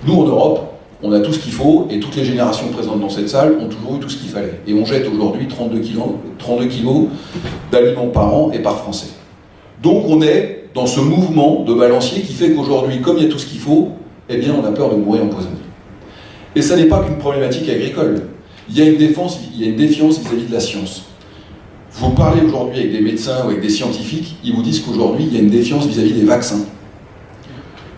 Nous, en Europe, on a tout ce qu'il faut, et toutes les générations présentes dans cette salle ont toujours eu tout ce qu'il fallait. Et on jette aujourd'hui 32 kilos d'aliments par an et par Français. Donc on est dans ce mouvement de balancier qui fait qu'aujourd'hui, comme il y a tout ce qu'il faut, eh bien on a peur de mourir empoisonné. Et ça n'est pas qu'une problématique agricole. Il y a une défiance vis-à-vis de la science. Vous parlez aujourd'hui avec des médecins ou avec des scientifiques, ils vous disent qu'aujourd'hui, il y a une défiance vis-à-vis des vaccins.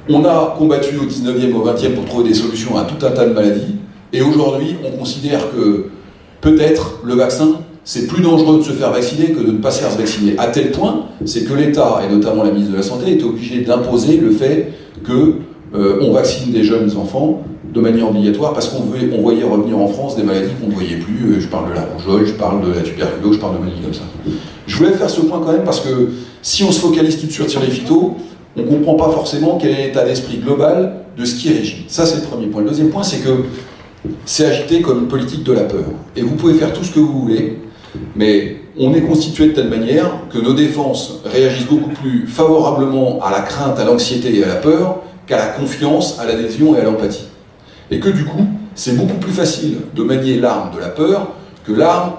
On a combattu au 19e, au 20e pour trouver des solutions à tout un tas de maladies, et aujourd'hui, on considère que peut-être le vaccin, c'est plus dangereux de se faire vacciner que de ne pas se faire vacciner. À tel point, c'est que l'État, et notamment la ministre de la Santé, est obligé d'imposer le fait qu'on vaccine des jeunes enfants de manière obligatoire, parce qu'on voyait revenir en France des maladies qu'on ne voyait plus. Je parle de la rougeole, je parle de la tuberculose, je parle de maladies comme ça. Je voulais faire ce point quand même, parce que si on se focalise tout de suite sur les phytos, on ne comprend pas forcément quel est l'état d'esprit global de ce qui régit. Ça, c'est le premier point. Le deuxième point, c'est que c'est agité comme une politique de la peur. Et vous pouvez faire tout ce que vous voulez, mais on est constitué de telle manière que nos défenses réagissent beaucoup plus favorablement à la crainte, à l'anxiété et à la peur qu'à la confiance, à l'adhésion et à l'empathie. Et que du coup, c'est beaucoup plus facile de manier l'arme de la peur que l'arme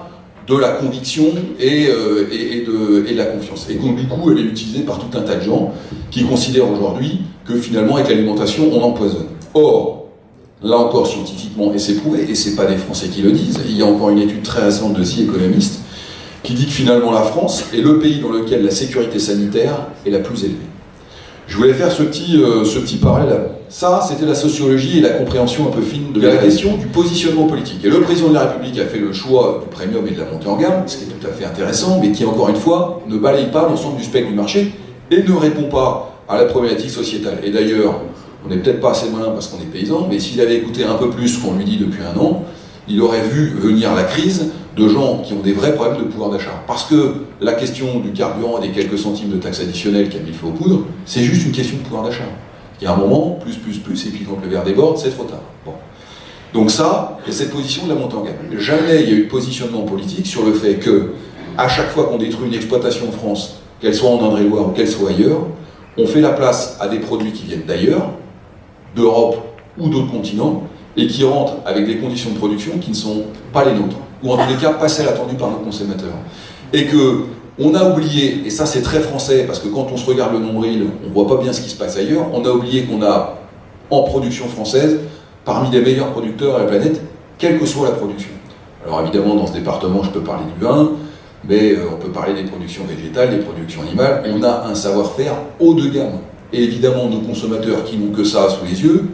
de la conviction et de la confiance. Et donc du coup, elle est utilisée par tout un tas de gens qui considèrent aujourd'hui que finalement, avec l'alimentation, on empoisonne. Or, là encore, scientifiquement, et c'est prouvé, et c'est pas des Français qui le disent, il y a encore une étude très récente de The Economist qui dit que finalement la France est le pays dans lequel la sécurité sanitaire est la plus élevée. Je voulais faire ce petit parallèle. Ça, c'était la sociologie et la compréhension un peu fine de la question du positionnement politique. Et le président de la République a fait le choix du premium et de la montée en gamme, ce qui est tout à fait intéressant, mais qui, encore une fois, ne balaye pas l'ensemble du spectre du marché et ne répond pas à la problématique sociétale. Et d'ailleurs, on n'est peut-être pas assez malin parce qu'on est paysan, mais s'il avait écouté un peu plus ce qu'on lui dit depuis un an, il aurait vu venir la crise de gens qui ont des vrais problèmes de pouvoir d'achat. Parce que la question du carburant et des quelques centimes de taxes additionnelles qui a mis le feu aux poudres, c'est juste une question de pouvoir d'achat. Il y a un moment, plus, et puis quand le verre déborde, c'est trop tard. Bon. Donc ça, il y a cette position de la montée en gamme. Jamais il y a eu de positionnement politique sur le fait que, à chaque fois qu'on détruit une exploitation en France, qu'elle soit en Indre-et-Loire ou qu'elle soit ailleurs, on fait la place à des produits qui viennent d'ailleurs, d'Europe ou d'autres continents, et qui rentrent avec des conditions de production qui ne sont pas les nôtres, ou en tous les cas pas celles attendues par nos consommateurs. Et que on a oublié, et ça c'est très français, parce que quand on se regarde le nombril, on voit pas bien ce qui se passe ailleurs, on a oublié qu'on a, en production française, parmi les meilleurs producteurs à la planète, quelle que soit la production. Alors évidemment, dans ce département, je peux parler du vin, mais on peut parler des productions végétales, des productions animales, on a un savoir-faire haut de gamme. Et évidemment, nos consommateurs qui n'ont que ça sous les yeux,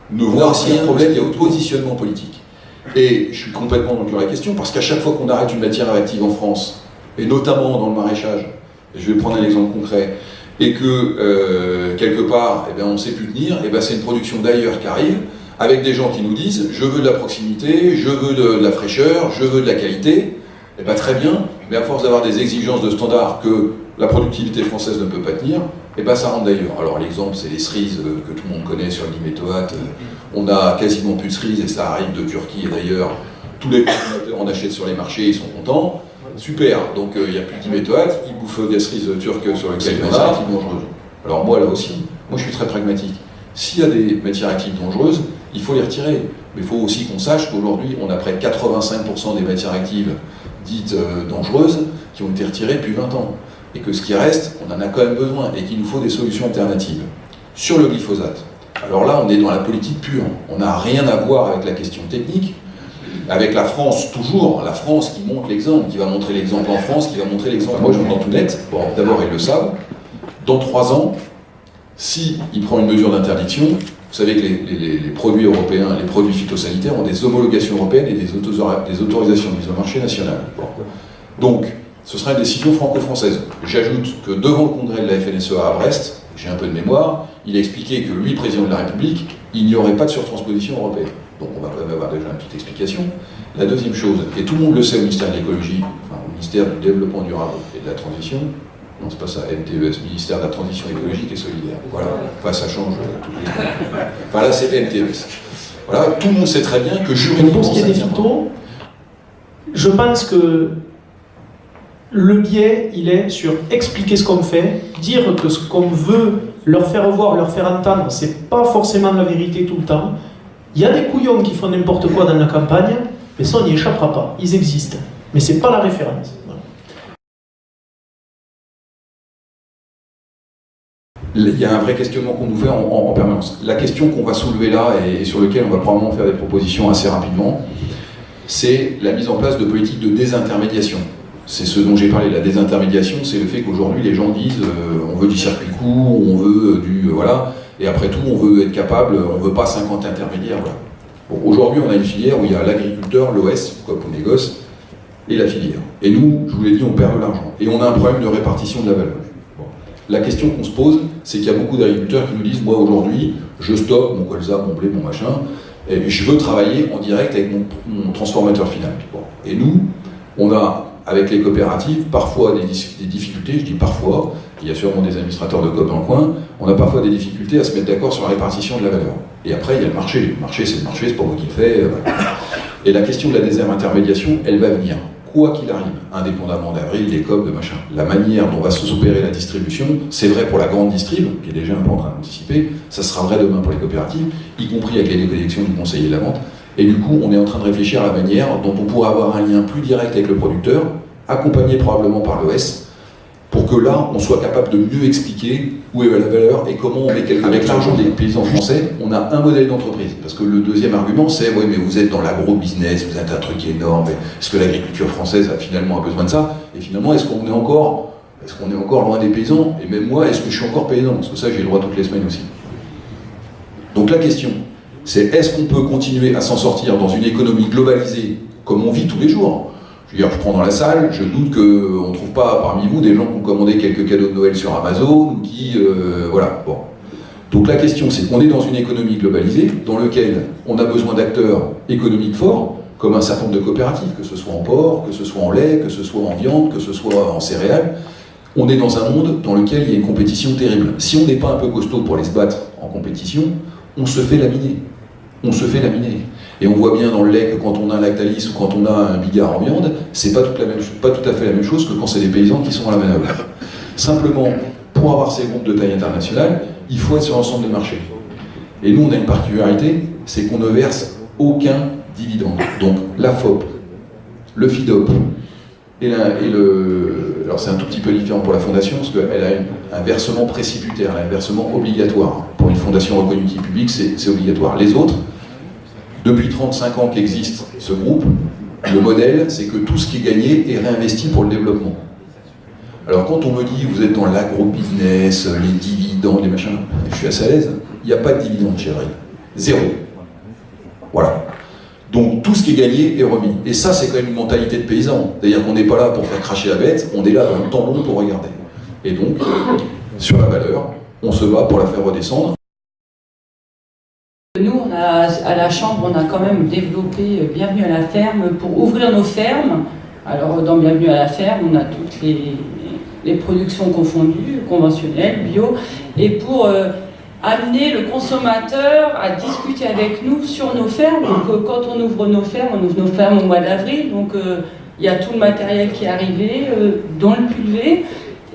ne voient s'il y a un problème, il y a un positionnement politique. Et je suis complètement dans la question, parce qu'à chaque fois qu'on arrête une matière réactive en France, et notamment dans le maraîchage, et je vais prendre un exemple concret, et que quelque part, on ne sait plus tenir, et c'est une production d'ailleurs qui arrive, avec des gens qui nous disent « je veux de la proximité, je veux de la fraîcheur, je veux de la qualité », très bien, mais à force d'avoir des exigences de standards que la productivité française ne peut pas tenir, ça rentre d'ailleurs. Alors l'exemple, c'est les cerises que tout le monde connaît sur le diméthoate. On a quasiment plus de cerises et ça arrive de Turquie et d'ailleurs. Tous les consommateurs en achètent sur les marchés, ils sont contents. Super, donc il n'y a plus de diméthoate, ils bouffent des cerises turques sur lesquelles il y a des matières actives dangereuses. Alors moi, là aussi, je suis très pragmatique. S'il y a des matières actives dangereuses, il faut les retirer. Mais il faut aussi qu'on sache qu'aujourd'hui, on a près de 85% des matières actives dites dangereuses qui ont été retirées depuis 20 ans. Et que ce qui reste, on en a quand même besoin et qu'il nous faut des solutions alternatives. Sur le glyphosate, alors là, on est dans la politique pure. On n'a rien à voir avec la question technique. Avec la France, toujours, la France qui montre l'exemple, qui va montrer l'exemple en France, qui va montrer l'exemple. Moi, je vous dis tout net. Bon, d'abord, ils le savent. Dans 3 ans, s'il prend une mesure d'interdiction, vous savez que les produits européens, les produits phytosanitaires ont des homologations européennes et des autorisations de mise au marché nationales. Bon. Donc, ce sera une décision franco-française. J'ajoute que devant le congrès de la FNSEA à Brest, j'ai un peu de mémoire, il a expliqué que lui, président de la République, il n'y aurait pas de surtransposition européenne. Donc on va quand même avoir déjà une petite explication. La deuxième chose, et tout le monde le sait au ministère de l'écologie, au ministère du développement durable et de la transition, non c'est pas ça, MTES, ministère de la transition écologique et solidaire. Voilà, ça change toutes les... Là c'est MTES. Voilà, tout le monde sait très bien que juridiquement... Pour ce qui est des phytos, je pense que le biais, il est sur expliquer ce qu'on fait, dire que ce qu'on veut leur faire voir, leur faire entendre, c'est pas forcément la vérité tout le temps. Il y a des couillons qui font n'importe quoi dans la campagne, mais ça, on n'y échappera pas. Ils existent. Mais c'est pas la référence. Voilà. Il y a un vrai questionnement qu'on nous fait en permanence. La question qu'on va soulever là, et sur lequel on va probablement faire des propositions assez rapidement, c'est la mise en place de politiques de désintermédiation. C'est ce dont j'ai parlé, la désintermédiation, c'est le fait qu'aujourd'hui les gens disent on veut du circuit court, on veut du... voilà, et après tout on veut être capable, on veut pas 50 intermédiaires. Voilà. Bon, aujourd'hui on a une filière où il y a l'agriculteur, l'OS, comme au négoce, et la filière. Et nous, je vous l'ai dit, on perd de l'argent. Et on a un problème de répartition de la valeur. Bon. La question qu'on se pose, c'est qu'il y a beaucoup d'agriculteurs qui nous disent moi aujourd'hui, je stocke mon colza, mon blé, mon machin, et je veux travailler en direct avec mon transformateur final. Bon. Et nous, on a avec les coopératives, parfois des difficultés, je dis parfois, il y a sûrement des administrateurs de coop dans le coin, on a parfois des difficultés à se mettre d'accord sur la répartition de la valeur. Et après, il y a le marché. Le marché, c'est pas moi qui le fais. Et la question de la désintermédiation, elle va venir, quoi qu'il arrive, indépendamment d'Avril, des coop, de machin. La manière dont va s'opérer la distribution, c'est vrai pour la grande distrib, qui est déjà un peu en train d'anticiper, ça sera vrai demain pour les coopératives, y compris avec les déconnexions du conseiller de la vente. Et du coup, on est en train de réfléchir à la manière dont on pourra avoir un lien plus direct avec le producteur, accompagné probablement par l'OS, pour que là, on soit capable de mieux expliquer où est la valeur et comment on met avec l'argent des paysans français, on a un modèle d'entreprise. Parce que le deuxième argument, c'est oui, mais vous êtes dans l'agro-business, vous êtes un truc énorme, est-ce que l'agriculture française a finalement besoin de ça? Et finalement, est-ce qu'on est encore loin des paysans? Et même moi, est-ce que je suis encore paysan? Parce que ça, j'ai le droit toutes les semaines aussi. Donc la question, c'est est-ce qu'on peut continuer à s'en sortir dans une économie globalisée comme on vit tous les jours? Je veux dire, je prends dans la salle, je doute qu'on ne trouve pas parmi vous des gens qui ont commandé quelques cadeaux de Noël sur Amazon, ou qui... voilà, bon. Donc la question, c'est qu'on est dans une économie globalisée, dans laquelle on a besoin d'acteurs économiques forts, comme un certain nombre de coopératives, que ce soit en porc, que ce soit en lait, que ce soit en viande, que ce soit en céréales. On est dans un monde dans lequel il y a une compétition terrible. Si on n'est pas un peu costaud pour aller se battre en compétition, on se fait laminer. On se fait laminer. Et on voit bien dans le lait que quand on a un Lactalis ou quand on a un Bigard en viande, c'est pas tout à fait la même chose que quand c'est des paysans qui sont à la manœuvre. Simplement, pour avoir ces groupes de taille internationale, il faut être sur l'ensemble des marchés. Et nous, on a une particularité, c'est qu'on ne verse aucun dividende. Donc la FOP, le FIDOP, alors c'est un tout petit peu différent pour la fondation, parce qu'elle a un versement préciputaire, elle a un versement obligatoire. Pour une fondation reconnue qui est publique, c'est obligatoire. Les autres, depuis 35 ans qu'existe ce groupe, le modèle, c'est que tout ce qui est gagné est réinvesti pour le développement. Alors quand on me dit, vous êtes dans l'agro-business, les dividendes, les machins, je suis assez à l'aise, il n'y a pas de dividendes chez Avril. Zéro. Voilà. Donc tout ce qui est gagné est remis. Et ça, c'est quand même une mentalité de paysan. C'est-à-dire qu'on n'est pas là pour faire cracher la bête, on est là dans le temps long pour regarder. Et donc, sur la valeur, on se bat pour la faire redescendre. Nous, à la Chambre, on a quand même développé Bienvenue à la ferme pour ouvrir nos fermes. Alors, dans Bienvenue à la ferme, on a toutes les productions confondues, conventionnelles, bio, et pour amener le consommateur à discuter avec nous sur nos fermes. Donc, quand on ouvre nos fermes au mois d'avril, donc il y a tout le matériel qui est arrivé, dont le pulvé,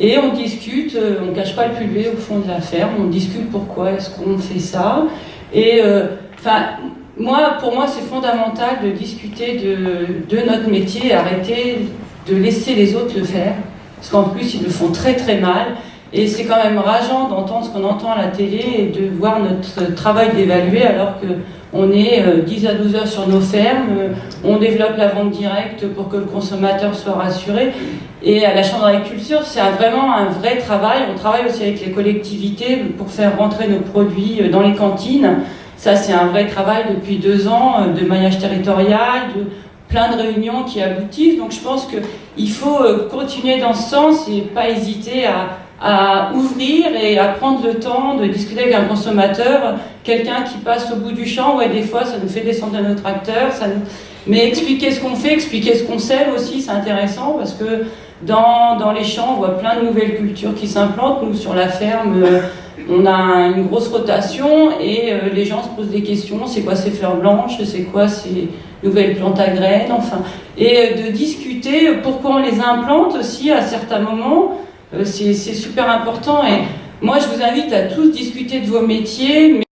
et on discute, on ne cache pas le pulvé au fond de la ferme, on discute pourquoi est-ce qu'on fait ça. Et pour moi, c'est fondamental de discuter de notre métier, arrêter de laisser les autres le faire, parce qu'en plus, ils le font très très mal. Et c'est quand même rageant d'entendre ce qu'on entend à la télé et de voir notre travail dévalué alors qu'on est 10 à 12 heures sur nos fermes, on développe la vente directe pour que le consommateur soit rassuré. Et à la Chambre d'agriculture, c'est vraiment un vrai travail. On travaille aussi avec les collectivités pour faire rentrer nos produits dans les cantines. Ça, c'est un vrai travail depuis 2 ans de maillage territorial, de plein de réunions qui aboutissent. Donc je pense qu'il faut continuer dans ce sens et pas hésiter à ouvrir et à prendre le temps de discuter avec un consommateur, quelqu'un qui passe au bout du champ. Ouais, des fois, ça nous fait descendre de nos tracteurs. Mais expliquer ce qu'on fait, expliquer ce qu'on sème aussi, c'est intéressant parce que dans les champs, on voit plein de nouvelles cultures qui s'implantent. Nous, sur la ferme, on a une grosse rotation et les gens se posent des questions. C'est quoi ces fleurs blanches? C'est quoi nouvelles plantes à graines, enfin. Et de discuter pourquoi on les implante aussi à certains moments, c'est super important. Et moi, je vous invite à tous discuter de vos métiers.